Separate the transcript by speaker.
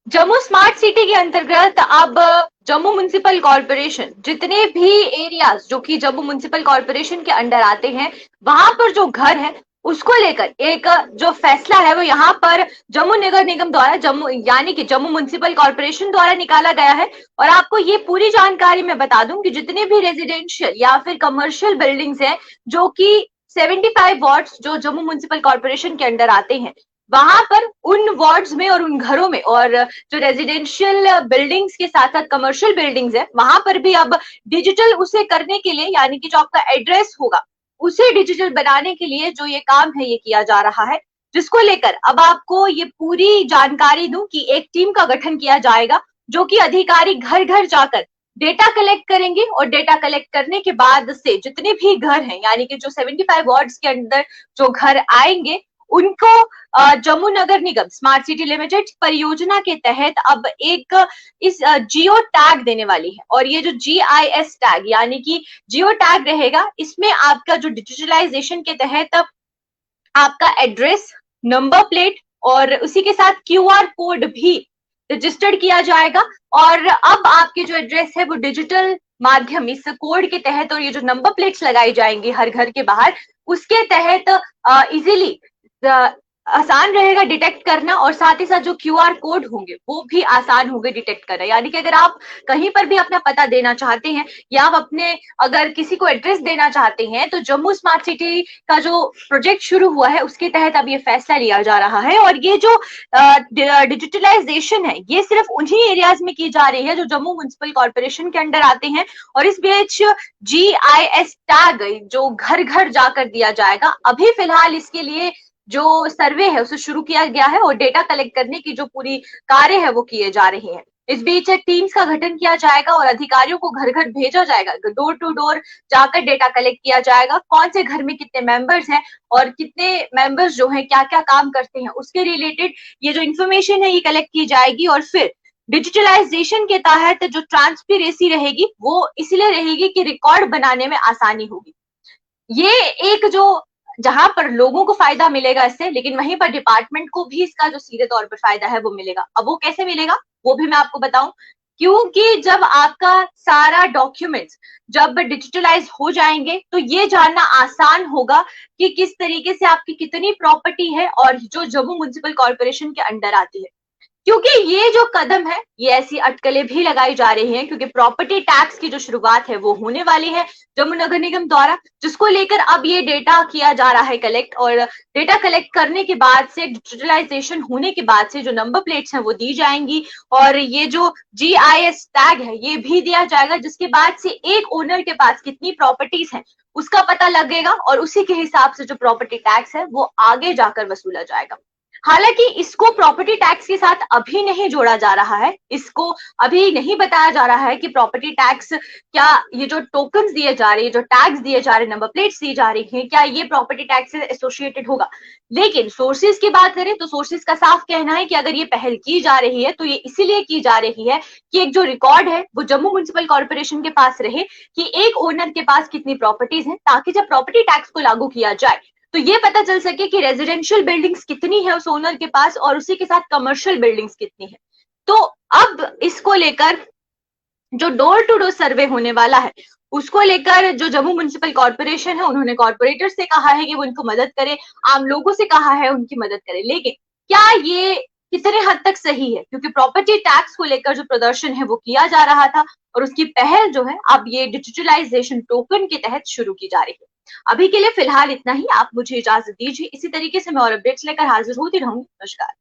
Speaker 1: Jammu smart city के अंतर्गत अब जम्मू म्युनिसिपल कॉरपोरेशन जितने भी एरियाज जो कि जम्मू म्युनिसिपल कॉरपोरेशन के अंडर आते हैं, वहां पर जो घर है उसको लेकर एक जो फैसला है वो यहाँ पर जम्मू नगर निगम द्वारा, जम्मू यानी कि जम्मू म्युनिसिपल कॉरपोरेशन द्वारा निकाला गया है। और आपको ये पूरी जानकारी मैं बता दूं कि जितने भी रेजिडेंशियल या फिर कमर्शियल बिल्डिंग्स हैं जो कि 75 वार्ड्स जो जम्मू म्युनिसिपल कॉरपोरेशन के अंडर आते हैं, वहां पर उन वार्ड्स में और उन घरों में और जो रेजिडेंशियल बिल्डिंग्स के साथ साथ कमर्शियल बिल्डिंग्स है वहां पर भी अब डिजिटल उसे करने के लिए, यानी कि जो आपका एड्रेस होगा उसे डिजिटल बनाने के लिए जो ये काम है ये किया जा रहा है। जिसको लेकर अब आपको ये पूरी जानकारी दूं कि एक टीम का गठन किया जाएगा जो कि अधिकारी घर घर जाकर डेटा कलेक्ट करेंगे और डेटा कलेक्ट करने के बाद से जितने भी घर हैं, यानी कि जो 75 वार्ड्स के अंदर जो घर आएंगे उनको जम्मू नगर निगम स्मार्ट सिटी लिमिटेड परियोजना के तहत अब एक इस जियो टैग देने वाली है। और ये जो GIS टैग यानी कि जियो टैग रहेगा, इसमें आपका जो डिजिटलाइजेशन के तहत आपका एड्रेस, नंबर प्लेट और उसी के साथ QR कोड भी रजिस्टर्ड किया जाएगा। और अब आपके जो एड्रेस है वो डिजिटल माध्यम इस कोड के तहत और ये जो नंबर प्लेट्स लगाई जाएंगी हर घर के बाहर, उसके तहत इजीली आसान रहेगा डिटेक्ट करना। और साथ ही साथ जो QR कोड होंगे वो भी आसान होंगे डिटेक्ट करना। यानी कि अगर आप कहीं पर भी अपना पता देना चाहते हैं या आप अपने अगर किसी को एड्रेस देना चाहते हैं, तो जम्मू स्मार्ट सिटी का जो प्रोजेक्ट शुरू हुआ है उसके तहत अब ये फैसला लिया जा रहा है। और ये जो डिजिटलाइजेशन है ये सिर्फ उन्हीं एरियाज में की जा रही है जो जम्मू म्युनिसिपल कॉरपोरेशन के अंडर आते हैं। और इस बीच GIS टैग जो घर घर जाकर दिया जाएगा, अभी फिलहाल इसके लिए जो सर्वे है उसे शुरू किया गया है और डेटा कलेक्ट करने की जो पूरी कार्य है वो किए जा रहे हैं। इस बीच टीम्स का गठन किया जाएगा और अधिकारियों को घर घर भेजा जाएगा, डोर टू डोर जाकर डेटा कलेक्ट किया जाएगा, कौन से घर में कितने मेंबर्स हैं और कितने मेंबर्स जो हैं क्या क्या काम करते हैं उसके रिलेटेड ये जो इन्फॉर्मेशन है ये कलेक्ट की जाएगी। और फिर डिजिटलाइजेशन के तहत जो ट्रांसपेरेंसी रहेगी वो इसलिए रहेगी कि रिकॉर्ड बनाने में आसानी होगी। ये एक जो जहां पर लोगों को फायदा मिलेगा इससे, लेकिन वहीं पर डिपार्टमेंट को भी इसका जो सीधे तौर पर फायदा है वो मिलेगा। अब वो कैसे मिलेगा वो भी मैं आपको बताऊं, क्योंकि जब आपका सारा डॉक्यूमेंट्स जब डिजिटलाइज हो जाएंगे तो ये जानना आसान होगा कि किस तरीके से आपकी कितनी प्रॉपर्टी है और जो जम्मू म्युनिसिपल कॉरपोरेशन के अंडर आती है। क्योंकि ये जो कदम है ये ऐसी अटकलें भी लगाई जा रही हैं क्योंकि प्रॉपर्टी टैक्स की जो शुरुआत है वो होने वाली है जम्मू नगर निगम द्वारा, जिसको लेकर अब ये डेटा किया जा रहा है कलेक्ट। और डेटा कलेक्ट करने के बाद से डिजिटलाइजेशन होने के बाद से जो नंबर प्लेट्स हैं वो दी जाएंगी और ये जो GIS टैग है ये भी दिया जाएगा, जिसके बाद से एक ओनर के पास कितनी प्रॉपर्टीज हैं उसका पता लगेगा और उसी के हिसाब से जो प्रॉपर्टी टैक्स है वो आगे जाकर वसूला जाएगा। हालांकि इसको प्रॉपर्टी टैक्स के साथ अभी नहीं जोड़ा जा रहा है, इसको अभी नहीं बताया जा रहा है कि प्रॉपर्टी टैक्स क्या ये जो टोकन्स दिए जा रहे हैं, जो टैग्स दिए जा रहे हैं, नंबर प्लेट्स दी जा रही हैं, क्या ये प्रॉपर्टी टैक्स से एसोसिएटेड होगा। लेकिन सोर्सेज की बात करें तो सोर्सेज का साफ कहना है कि अगर ये पहल की जा रही है तो ये इसीलिए की जा रही है कि एक जो रिकॉर्ड है वो जम्मू म्युनिसिपल कॉरपोरेशन के पास रहे कि एक ओनर के पास कितनी प्रॉपर्टीज हैं, ताकि जब प्रॉपर्टी टैक्स को लागू किया जाए तो ये पता चल सके कि रेजिडेंशियल बिल्डिंग्स कितनी है उस ओनर के पास और उसी के साथ कमर्शियल बिल्डिंग्स कितनी है। तो अब इसको लेकर जो डोर टू डोर सर्वे होने वाला है उसको लेकर जो जम्मू म्युनिसिपल कॉरपोरेशन है उन्होंने कॉरपोरेटर से कहा है कि वो उनको मदद करे, आम लोगों से कहा है उनकी मदद करे। लेकिन क्या ये कितने हद तक सही है, क्योंकि प्रॉपर्टी टैक्स को लेकर जो प्रदर्शन है वो किया जा रहा था और उसकी पहल जो है अब ये डिजिटलाइजेशन टोकन के तहत शुरू की जा रही है। अभी के लिए फिलहाल इतना ही, आप मुझे इजाजत दीजिए। इसी तरीके से मैं और अपडेट्स लेकर हाजिर होती रहूंगी। नमस्कार।